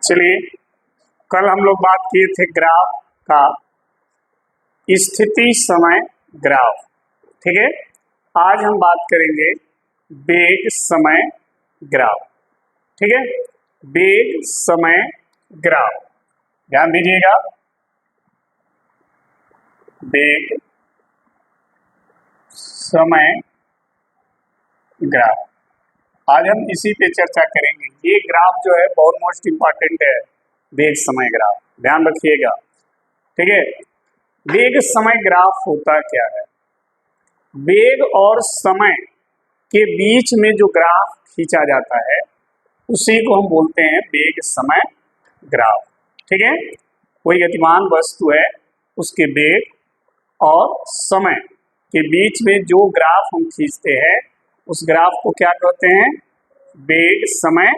चलिए, कल हम लोग बात किए थे ग्राफ का, स्थिति समय ग्राफ। ठीक है, आज हम बात करेंगे वेग समय ग्राफ। ठीक है, वेग समय ग्राफ, ध्यान दीजिएगा। वेग समय ग्राफ, आज हम इसी पे चर्चा करेंगे। ये ग्राफ जो है बहुत मोस्ट इंपॉर्टेंट है, वेग समय ग्राफ, ध्यान रखिएगा। ठीक है, वेग समय ग्राफ होता क्या है? वेग और समय के बीच में जो ग्राफ खींचा जाता है उसी को हम बोलते हैं वेग समय ग्राफ। ठीक है, कोई गतिमान वस्तु है, उसके वेग और समय के बीच में जो ग्राफ हम खींचते हैं उस ग्राफ को क्या कहते हैं? वेग समय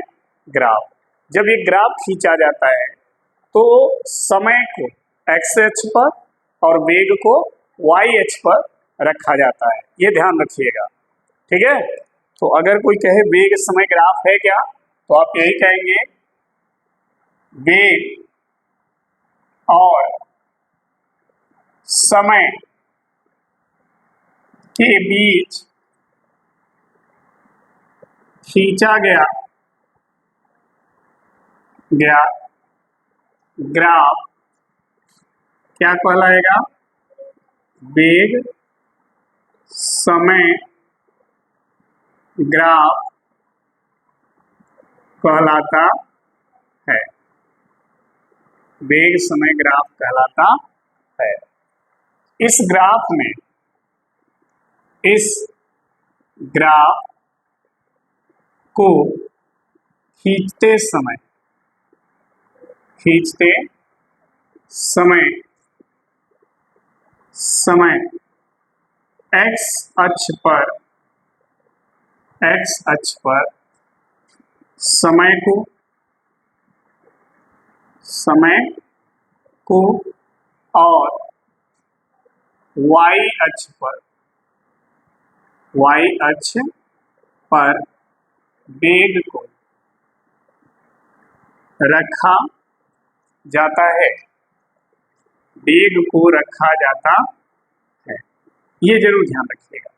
ग्राफ। जब ये ग्राफ खींचा जाता है तो समय को एक्स अक्ष पर और वेग को वाई अक्ष पर रखा जाता है, ये ध्यान रखिएगा। ठीक है, तो अगर कोई कहे वेग समय ग्राफ है क्या, तो आप यही कहेंगे वेग और समय के बीच खींचा गया ग्राफ क्या कहलाएगा? वेग समय ग्राफ कहलाता है। वेग समय ग्राफ कहलाता है। इस ग्राफ में, इस ग्राफ को खींचते समय एक्स अक्ष पर समय को और वाई अक्ष पर वेग को रखा जाता है। वेग को रखा जाता है, ये जरूर ध्यान रखिएगा।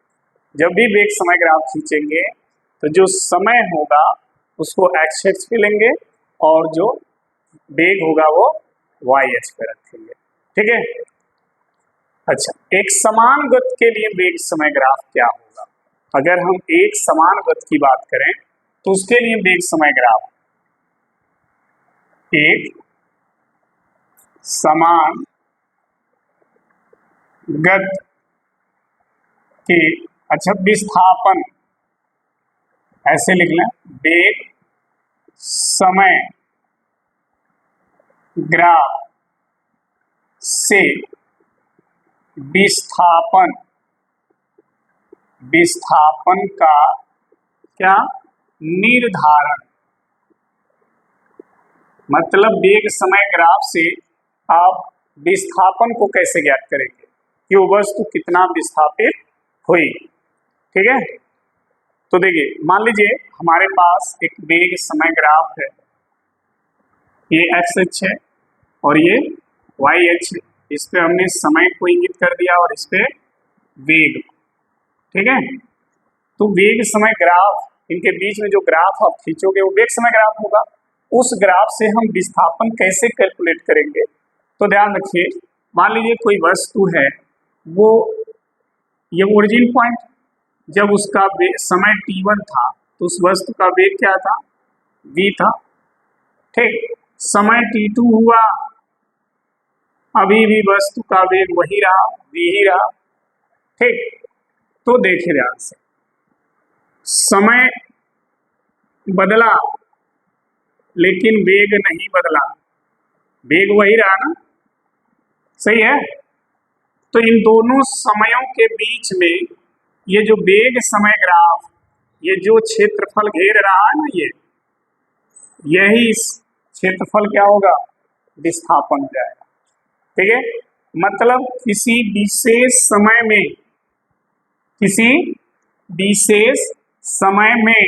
जब भी वेग समय ग्राफ खींचेंगे तो जो समय होगा उसको एक्स अक्ष पे लेंगे और जो वेग होगा वो वाई अक्ष पे रखेंगे। ठीक है, अच्छा, एक समान गति के लिए वेग समय ग्राफ क्या होगा? अगर हम एक समान गति की बात करें तो उसके लिए वेग समय ग्राफ एक समान गति के, अच्छा, विस्थापन ऐसे लिख लें, वेग समय ग्राफ से विस्थापन का क्या निर्धारण, मतलब वेग समय ग्राफ से आप विस्थापन को कैसे ज्ञात करेंगे कि वो वस्तु कितना विस्थापित हुई। ठीक है, तो देखिए, मान लीजिए हमारे पास एक वेग समय ग्राफ है, ये एक्स अक्ष है और ये वाई अक्ष है। इस पे हमने समय को इंगित कर दिया और इस पे वेग। ठीक है, तो वेग समय ग्राफ, इनके बीच में जो ग्राफ आप खींचोगे वो वेग समय ग्राफ होगा। उस ग्राफ से हम विस्थापन कैसे कैलकुलेट करेंगे? तो ध्यान रखिए, मान लीजिए कोई वस्तु है, वो ये ओरिजिन पॉइंट, जब उसका समय t1 था तो उस वस्तु का वेग क्या था? v था। ठीक, समय t2 हुआ, अभी भी वस्तु का वेग वही रहा, v ही रहा। ठीक, तो देखिए ध्यान से, समय बदला लेकिन वेग नहीं बदला, वेग वही रहा ना, सही है? तो इन दोनों समयों के बीच में ये जो वेग समय ग्राफ, ये जो क्षेत्रफल घेर रहा है ना, यही क्षेत्रफल क्या होगा? विस्थापन हो जाएगा। ठीक है, मतलब किसी विशेष समय में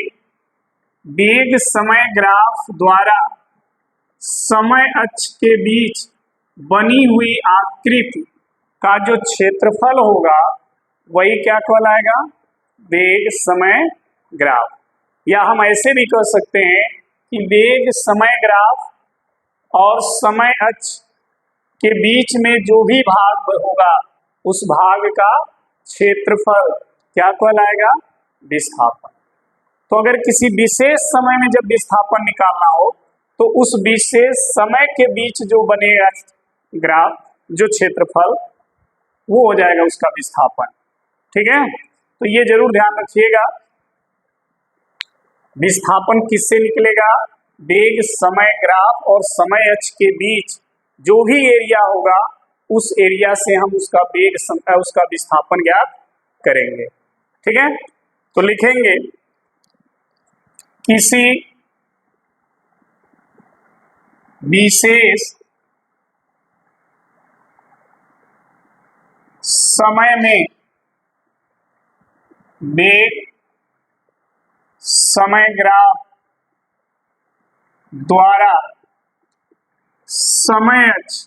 वेग समय ग्राफ द्वारा समय अक्ष के बीच बनी हुई आकृति का जो क्षेत्रफल होगा वही क्या कहलाएगा, वेग समय ग्राफ। या हम ऐसे भी कह सकते हैं कि वेग समय ग्राफ और समय अक्ष के बीच में जो भी भाग होगा उस भाग का क्षेत्रफल क्या कहलाएगा, विस्थापन। तो अगर किसी विशेष समय में जब विस्थापन निकालना हो तो उस विशेष समय के बीच जो बनेगा ग्राफ, जो क्षेत्रफल, वो हो जाएगा उसका विस्थापन। ठीक है, तो ये जरूर ध्यान रखिएगा। विस्थापन किससे निकलेगा, वेग समय ग्राफ और समय अक्ष के बीच जो भी एरिया होगा उस एरिया से हम उसका वेग उसका विस्थापन ज्ञात करेंगे। ठीक है, तो लिखेंगे किसी विशेष समय में वेग समय ग्राफ द्वारा समय अक्ष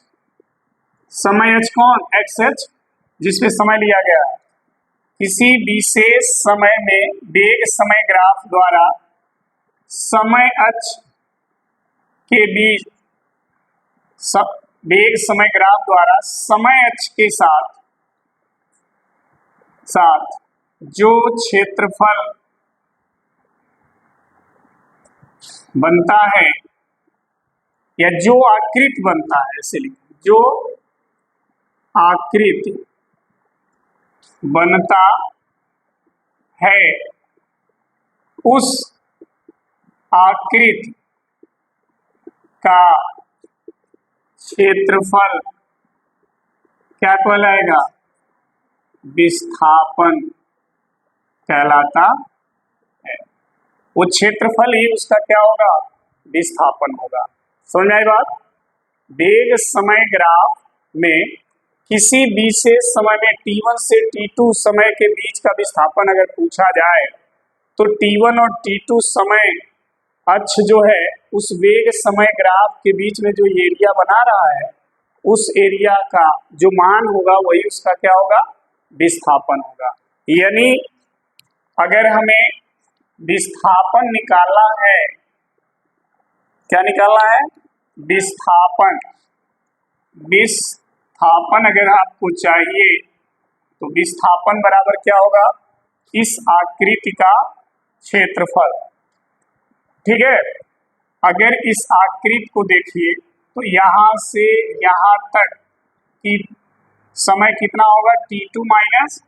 कौन, एक्स अक्ष, जिसमें समय लिया गया है। किसी विशेष समय में वेग समय ग्राफ द्वारा समय अक्ष के बीच वेग समय ग्राफ द्वारा समय अक्ष के साथ जो क्षेत्रफल बनता है या जो आकृति बनता है, ऐसे लिखिए, जो आकृति बनता है उस आकृति का क्षेत्रफल क्या कहलाएगा, विस्थापन कहलाता है। वो क्षेत्रफल ही उसका क्या होगा, विस्थापन होगा। समझ आई बात। वेग समय ग्राफ में किसी विशेष समय में t1 से t2 समय के बीच का विस्थापन अगर पूछा जाए तो t1 और t2 समय अक्ष जो है उस वेग समय ग्राफ के बीच में जो एरिया बना रहा है उस एरिया का जो मान होगा वही उसका क्या होगा, विस्थापन होगा। यानी अगर हमें विस्थापन निकालना है, क्या निकालना है, विस्थापन अगर आपको चाहिए तो विस्थापन बराबर क्या होगा, इस आकृति का क्षेत्रफल। ठीक है, अगर इस आकृति को देखिए तो यहां से यहां तक की समय कितना होगा, t2 माइनस,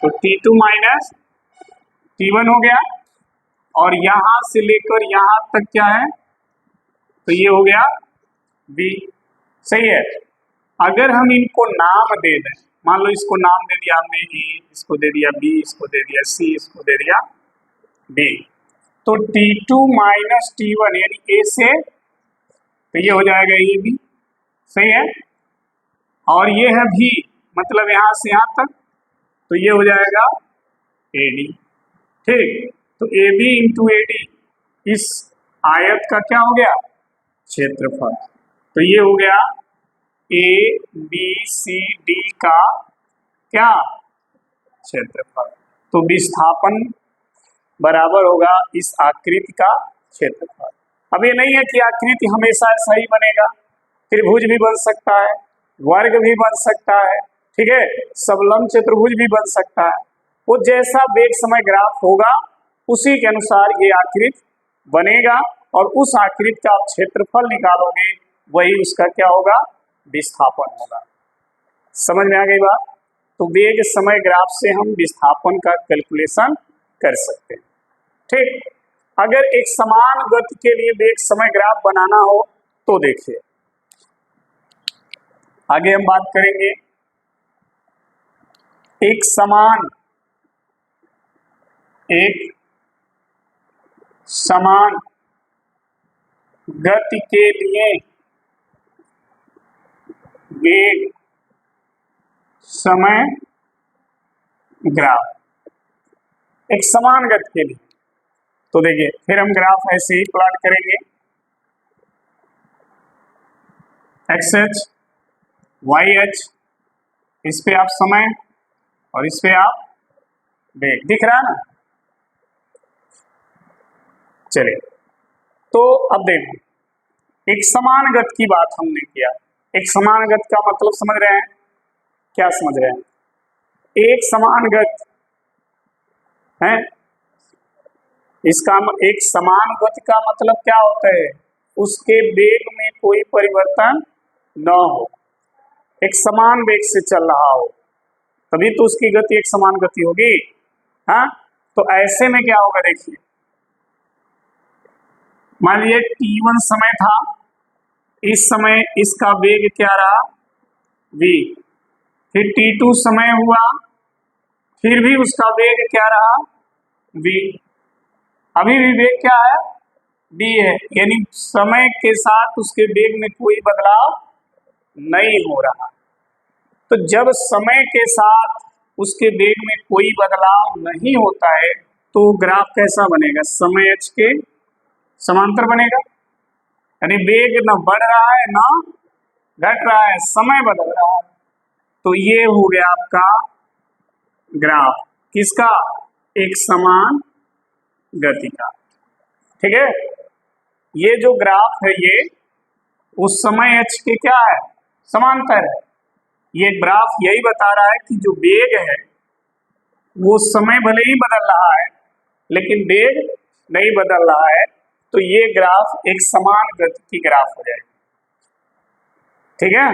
तो t2 माइनस t1 हो गया, और यहां से लेकर यहां तक क्या है, तो ये हो गया v। सही है। अगर हम इनको नाम दे दें, मान लो इसको नाम दे दिया हमने a, इसको दे दिया b, इसको दे दिया c, इसको दे दिया d, तो t2 माइनस t1 यानी a से, तो ये हो जाएगा ये भी। सही है, और ये है v, मतलब यहां से यहां तक, तो ये हो जाएगा AD। ठीक, तो AB इंटू AD इस आयत का क्या हो गया, क्षेत्रफल। तो ये हो गया ABCD का क्या, क्षेत्रफल। तो विस्थापन बराबर होगा इस आकृति का क्षेत्रफल। अब ये नहीं है कि आकृति हमेशा ऐसा ही बनेगा, त्रिभुज भी बन सकता है, वर्ग भी बन सकता है, ठीक है, सबलम चतुर्भुज भी बन सकता है। वो जैसा वेग समय ग्राफ होगा उसी के अनुसार ये आकृति बनेगा, और उस आकृति का आप क्षेत्रफल निकालोगे वही उसका क्या होगा, विस्थापन होगा। समझ में आ गई बात। तो वेग समय ग्राफ से हम विस्थापन का कैलकुलेशन कर सकते हैं। ठीक, अगर एक समान गति के लिए वेग समय ग्राफ बनाना हो तो देखिए आगे हम बात करेंगे। एक समान गति के लिए वेग समय ग्राफ, एक समान गति के लिए, तो देखिए फिर हम ग्राफ ऐसे ही प्लॉट करेंगे। एक्स एच, वाई एच, इस पे आप समय और इस पे आप वेग, दिख रहा है ना। चलिए, तो अब देखो, एक समान गति की बात हमने किया। एक समान गति का मतलब समझ रहे हैं? क्या समझ रहे हैं? एक समान गति है, इसका एक समान गति का मतलब क्या होता है? उसके वेग में कोई परिवर्तन न हो, एक समान वेग से चल रहा हो, तभी तो उसकी गति एक समान गति होगी। हाँ, तो ऐसे में क्या होगा, देखिए, मान लीजिए t1 समय था, इस समय इसका वेग क्या रहा? v। फिर t2 समय हुआ, फिर भी उसका वेग क्या रहा? v। अभी भी वेग क्या है? v है, यानी समय के साथ उसके वेग में कोई बदलाव नहीं हो रहा। तो जब समय के साथ उसके वेग में कोई बदलाव नहीं होता है तो ग्राफ कैसा बनेगा? समय h के समांतर बनेगा, यानी वेग न बढ़ रहा है ना घट रहा है, समय बदल रहा है। तो ये हो गया आपका ग्राफ, किसका? एक समान गति का। ठीक है, ये जो ग्राफ है ये उस समय h के क्या है? समांतर है। ये ग्राफ यही बता रहा है कि जो वेग है वो समय भले ही बदल रहा है लेकिन वेग नहीं बदल रहा है, तो ये ग्राफ एक समान गति की ग्राफ हो जाएगी। ठीक है,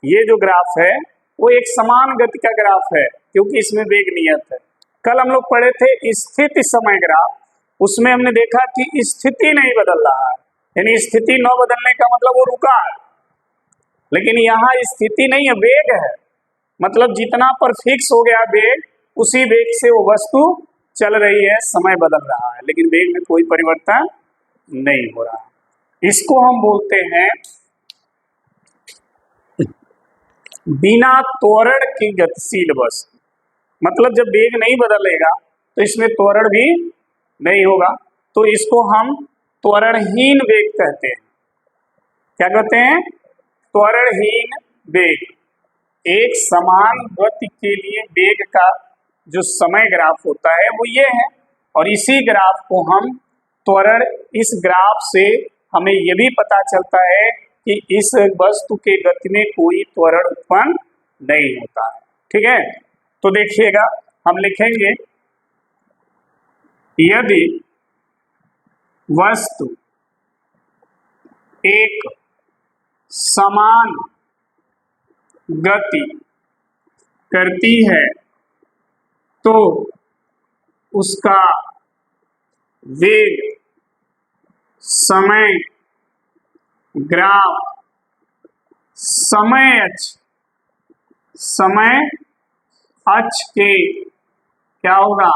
ये जो ग्राफ है वो एक समान गति का ग्राफ है क्योंकि इसमें वेग नियत है। कल हम लोग पढ़े थे स्थिति समय ग्राफ, उसमें हमने देखा कि स्थिति नहीं बदल रहा है, यानी स्थिति न बदलने का मतलब वो रुका है, लेकिन यहाँ स्थिति नहीं है, वेग है। मतलब जितना पर फिक्स हो गया वेग, उसी वेग से वो वस्तु चल रही है, समय बदल रहा है लेकिन वेग में कोई परिवर्तन नहीं हो रहा है। इसको हम बोलते हैं बिना त्वरण की गतिशील वस्तु। मतलब जब वेग नहीं बदलेगा तो इसमें त्वरण भी नहीं होगा, तो इसको हम त्वरणहीन वेग कहते हैं। क्या कहते हैं? त्वरणहीन वेग। एक समान गति के लिए वेग का जो समय ग्राफ होता है वो ये है, और इसी ग्राफ को हम त्वरण, इस ग्राफ से हमें ये भी पता चलता है कि इस वस्तु के गति में कोई त्वरण उत्पन्न नहीं होता है। ठीक है, तो देखिएगा, हम लिखेंगे यदि वस्तु एक समान गति करती है तो उसका वेग समय ग्राफ समय अक्ष के क्या होगा?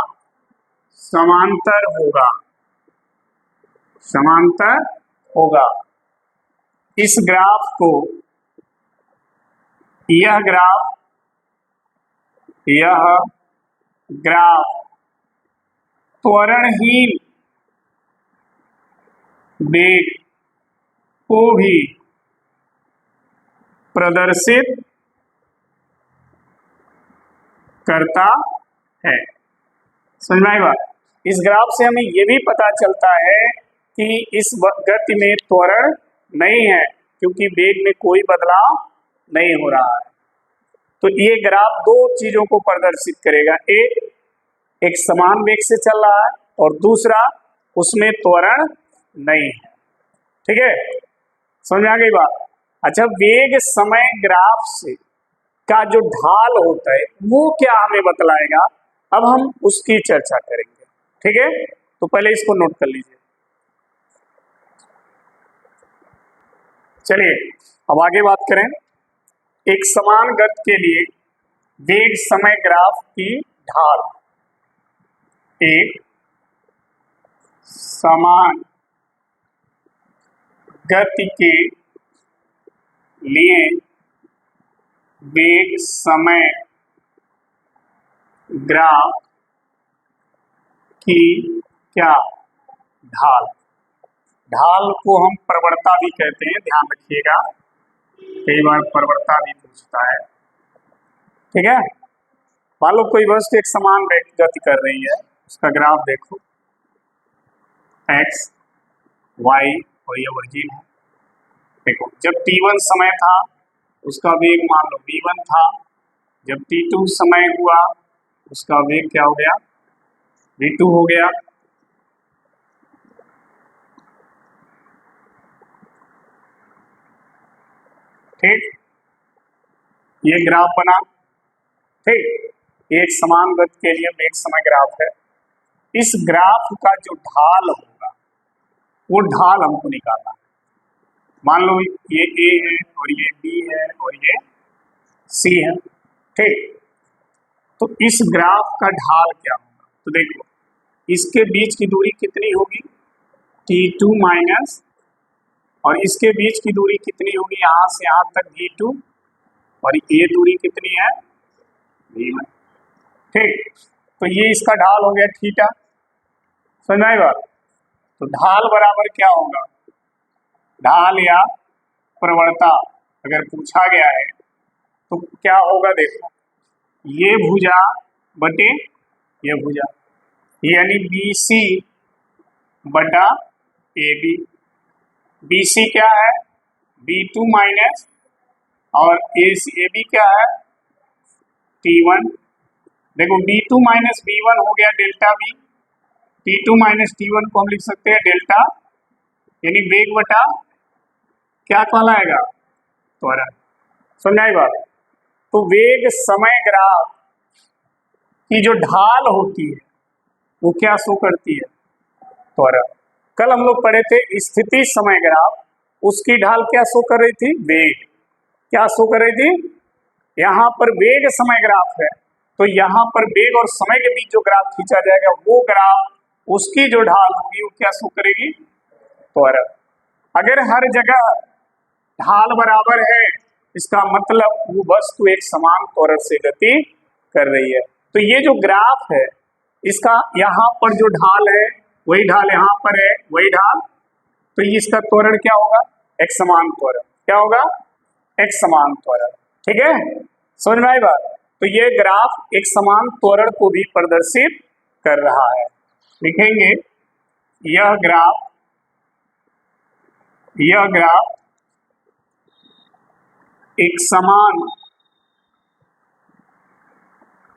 समांतर होगा, समांतर होगा। इस ग्राफ को, यह ग्राफ त्वरणहीन वेग को भी प्रदर्शित करता है। समझ में आई बात? इस ग्राफ से हमें यह भी पता चलता है कि इस गति में त्वरण नहीं है क्योंकि वेग में कोई बदलाव नहीं हो रहा है। तो ये ग्राफ दो चीजों को प्रदर्शित करेगा, एक समान वेग से चल रहा है और दूसरा उसमें त्वरण नहीं है। ठीक है, समझ में आ गई बात? अच्छा, वेग समय ग्राफ से का जो ढाल होता है वो क्या हमें बतलाएगा, अब हम उसकी चर्चा करेंगे। ठीक है, तो पहले इसको नोट कर लीजिए। चलिए अब आगे बात करें। एक समान गति के लिए वेग समय ग्राफ की ढाल, एक समान गति के लिए वेग समय ग्राफ की क्या ढाल, ढाल को हम प्रवणता भी कहते हैं, ध्यान रखिएगा। कई बार प्रवणता भी पूछता है। ठीक है, मान लो कोई वस्तु एक समान गति कर रही है, उसका ग्राफ देखो, एक्स वाई और ये ओरिजिन है। देखो जब t1 समय था उसका वेग मान लो v1 था, जब t2 समय हुआ उसका वेग क्या हो गया, v2 हो गया। ठीक, ये ग्राफ बना। ठीक, एक समान गति के लिए वेग समय ग्राफ है। इस ग्राफ का जो ढाल होगा वो ढाल हमको निकालना है। मान लो ये ए है और ये बी है और ये सी है। ठीक, तो इस ग्राफ का ढाल क्या होगा, तो देखो इसके बीच की दूरी कितनी होगी, t2 माइनस, और इसके बीच की दूरी कितनी होगी यहाँ से यहाँ तक v2, और ये दूरी कितनी है v1। ठीक, तो ये इसका ढाल हो गया थीटा। समझ में आई बात। तो ढाल बराबर क्या होगा, ढाल या प्रवणता अगर पूछा गया है तो क्या होगा, देखो ये भुजा बटे ये भुजा, यानी BC बटा AB। BC क्या है B2 माइनस, और AB क्या है T1। देखो B2 माइनस B1 हो गया delta B, T2 minus T1 को हम लिख सकते हैं डेल्टा, यानी वेग बटा क्या कहलाएगा, त्वरण। समझ आई बात। तो वेग समय ग्राफ की जो ढाल होती है वो क्या शो करती है, त्वरण। कल हम लोग पढ़े थे स्थिति समय ग्राफ, उसकी ढाल क्या शो कर रही थी, वेग। क्या शो कर रही थी, यहाँ पर वेग समय ग्राफ है तो यहाँ पर वेग और समय के बीच जो ग्राफ खींचा जाएगा वो ग्राफ, उसकी जो ढाल होगी वो क्या शो करेगी, त्वरण। अगर हर जगह ढाल बराबर है इसका मतलब वो वस्तु एक समान त्वरण से गति कर रही है। तो ये जो ग्राफ है इसका यहाँ पर जो ढाल है वही ढाल यहाँ पर है, वही ढाल, तो इसका त्वरण क्या होगा, एक समान त्वरण। क्या होगा, एक समान त्वरण। ठीक है, समझ में आई बात। तो ये ग्राफ एक समान त्वरण को भी प्रदर्शित कर रहा है। लिखेंगे यह ग्राफ एक समान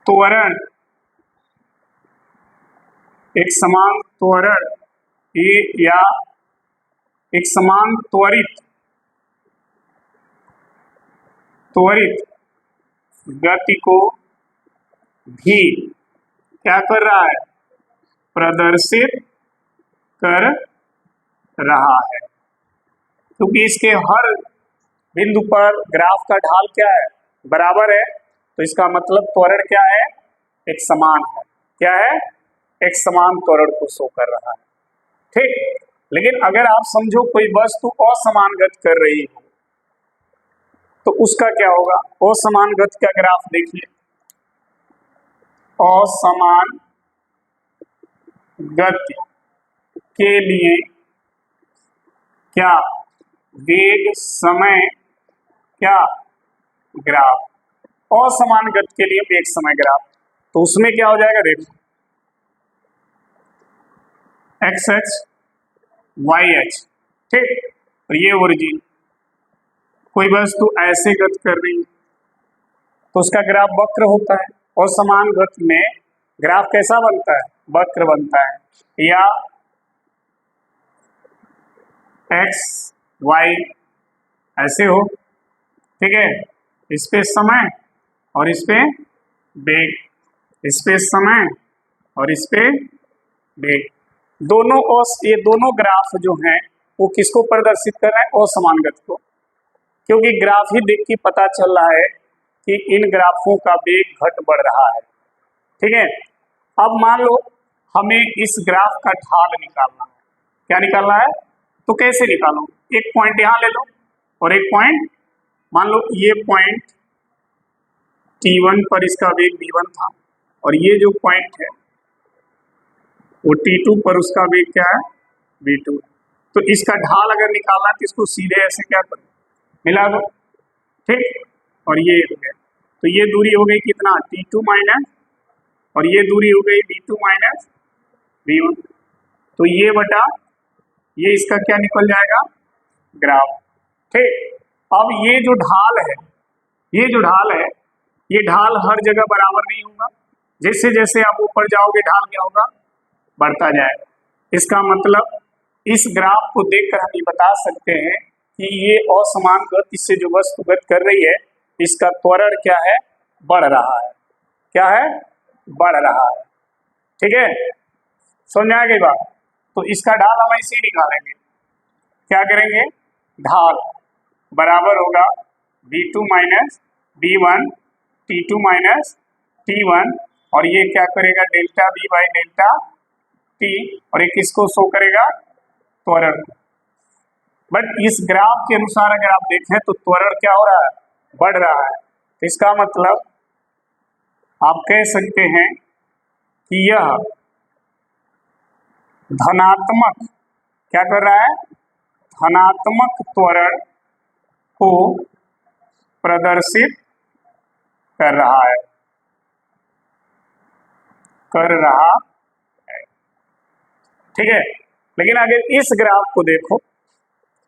त्वरण, एक समान त्वरण या एक समान त्वरित गति को भी क्या कर रहा है, प्रदर्शित कर रहा है। क्योंकि इसके हर बिंदु पर ग्राफ का ढाल क्या है, बराबर है, तो इसका मतलब त्वरण क्या है, एक समान है। क्या है, एक समान त्वरण को शो कर रहा है। ठीक, लेकिन अगर आप समझो कोई वस्तु असमान गति कर रही हो तो उसका क्या होगा, असमान गति का ग्राफ देखिए। असमान गति के लिए क्या, वेग समय क्या, ग्राफ। असमान गति के लिए वेग समय ग्राफ, तो उसमें क्या हो जाएगा, देखो एक्स एच वाई एच। ठीक, तो ये ओरिजिन, कोई वस्तु ऐसे गति कर रही है तो उसका ग्राफ वक्र होता है, और समान गति में ग्राफ कैसा बनता है, वक्र बनता है। या एक्स वाई ऐसे हो, ठीक है, इस पे समय और इस पे वेग, इस पे समय और इस पे वेग, दोनों ये दोनों ग्राफ जो हैं वो किसको प्रदर्शित कर रहे हैं, असमान गति को। क्योंकि ग्राफ ही देख के पता चल रहा है कि इन ग्राफों का वेग घट बढ़ रहा है। ठीक है, अब मान लो हमें इस ग्राफ का ढाल निकालना है। क्या निकालना है, तो कैसे निकालो, एक पॉइंट यहाँ ले लो और एक पॉइंट, मान लो ये पॉइंट T1 पर इसका वेग v1 था, और ये जो पॉइंट है वो T2 पर उसका वेग क्या है, v2। तो इसका ढाल अगर निकालना है तो इसको सीधे ऐसे क्या करो, मिला दो, ठीक, और ये हो गया, तो ये दूरी हो गई कितना T2 माइनस, और ये दूरी हो गई V2 माइनस V1, तो ये बटा ये इसका क्या निकल जाएगा ग्राफ। ठीक, अब ये जो ढाल है, ये जो ढाल है, ये ढाल हर जगह बराबर नहीं होगा, जैसे जैसे आप ऊपर जाओगे ढाल क्या होगा बढ़ता जाएगा। इसका मतलब इस ग्राफ को देखकर हम ये बता सकते हैं कि ये असमान गति से जो वस्तु गति कर रही है इसका त्वरण क्या है बढ़ रहा है, क्या है बढ़ रहा है। ठीक है, समझ आ गई बात। तो इसका ढाल हम ऐसे ही निकालेंगे, क्या करेंगे ढाल बराबर होगा V2 minus V1 T2 minus T1, और ये क्या करेगा delta V by delta T, और ये किसको शो करेगा त्वरण। बट इस ग्राफ के अनुसार अगर आप देखें तो त्वरण क्या हो रहा है बढ़ रहा है, तो इसका मतलब आप कह सकते हैं कि यह धनात्मक क्या कर रहा है धनात्मक त्वरण को प्रदर्शित कर रहा है, कर रहा है। ठीक है, लेकिन अगर इस ग्राफ को देखो,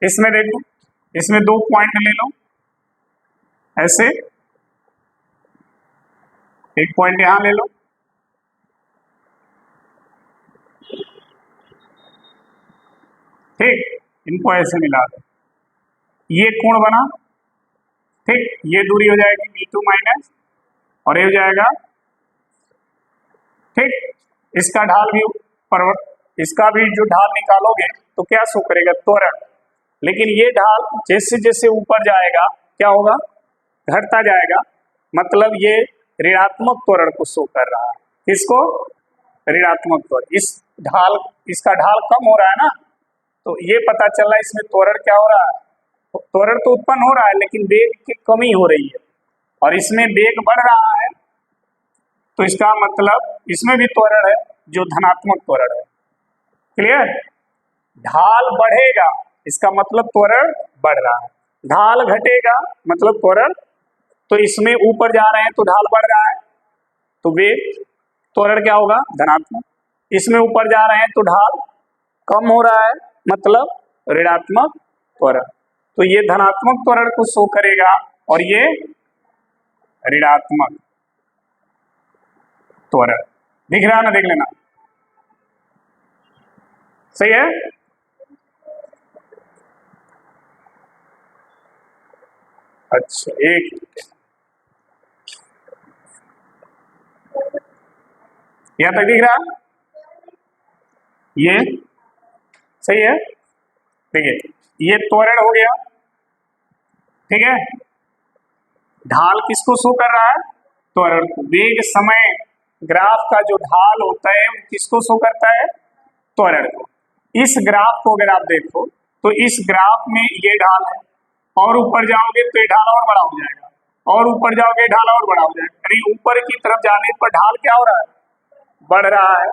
इसमें देखो, इसमें 2 पॉइंट ले लो ऐसे, एक पॉइंट यहां ले लो, ठीक, इनको ऐसे मिला दो, ये कोण बना, ठीक, ये दूरी हो जाएगी V2 माइनस, और ये हो जाएगा, ठीक, इसका ढाल भी इसका भी जो ढाल निकालोगे तो क्या शो करेगा त्वरण, लेकिन ये ढाल जैसे जैसे ऊपर जाएगा क्या होगा घटता जाएगा, मतलब ये ऋणात्मक त्वरण को शो कर रहा है। किसको ऋणात्मक त्वरण, इस ढाल इसका ढाल कम हो रहा है ना, तो ये पता चल रहा है इसमें त्वरण क्या हो रहा है, त्वरण तो उत्पन्न हो रहा है लेकिन वेग की कमी हो रही है, और इसमें वेग बढ़ रहा है, तो इसका मतलब इसमें भी त्वरण है जो धनात्मक त्वरण है। क्लियर, ढाल बढ़ेगा इसका मतलब त्वरण बढ़ रहा है, ढाल घटेगा मतलब त्वरण, तो इसमें ऊपर जा रहे हैं तो ढाल बढ़ रहा है तो वेग त्वरण क्या होगा धनात्मक, इसमें ऊपर जा रहे हैं तो ढाल कम हो रहा है मतलब ऋणात्मक त्वरण, तो ये धनात्मक त्वरण को शो करेगा और ये ऋणात्मक त्वरण। दिख रहा है ना, देख लेना, सही है। अच्छा, एक यहां तक दिख रहा, ये सही है। देखिए ये त्वरण हो गया, ठीक है, ढाल किसको शो कर रहा है त्वरण को, वेग समय ग्राफ का जो ढाल होता है वो किसको शो करता है त्वरण को। इस ग्राफ को अगर आप देखो तो इस ग्राफ में ये ढाल है, और ऊपर जाओगे तो ये ढाल और बड़ा हो जाएगा, और ऊपर जाओगे ढाल और बड़ा हो जाएगा, यानी ऊपर की तरफ जाने पर ढाल क्या हो रहा है बढ़ रहा है।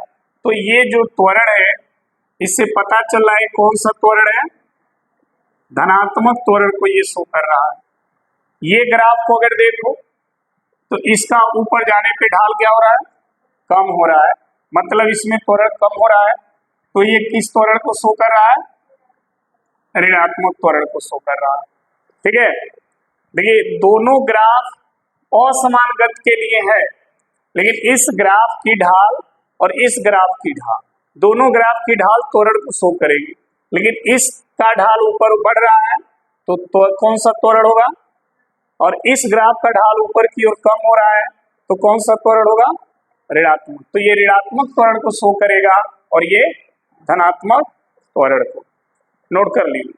तो ये जो त्वरण है इससे पता चल रहा है कौन सा त्वरण है धनात्मक त्वरण को ये शो कर रहा है। ये ग्राफ को अगर देखो तो इसका ऊपर जाने पे ढाल क्या हो रहा है कम हो रहा है, मतलब इसमें त्वरण कम हो रहा है, तो ये किस त्वरण को शो कर रहा है ऋणात्मक त्वरण को शो कर रहा है। ठीक है, देखिए दोनों ग्राफ असमान गति के लिए है, लेकिन इस ग्राफ की ढाल और इस ग्राफ की ढाल, दोनों ग्राफ की ढाल त्वरण को शो करेगी, लेकिन इसका ढाल ऊपर बढ़ रहा है तो कौन सा त्वरण होगा, और इस ग्राफ का ढाल ऊपर की ओर कम हो रहा है तो कौन सा त्वरण होगा ऋणात्मक, तो ये ऋणात्मक त्वरण को शो करेगा और ये धनात्मक त्वरण को। नोट कर लीजिए।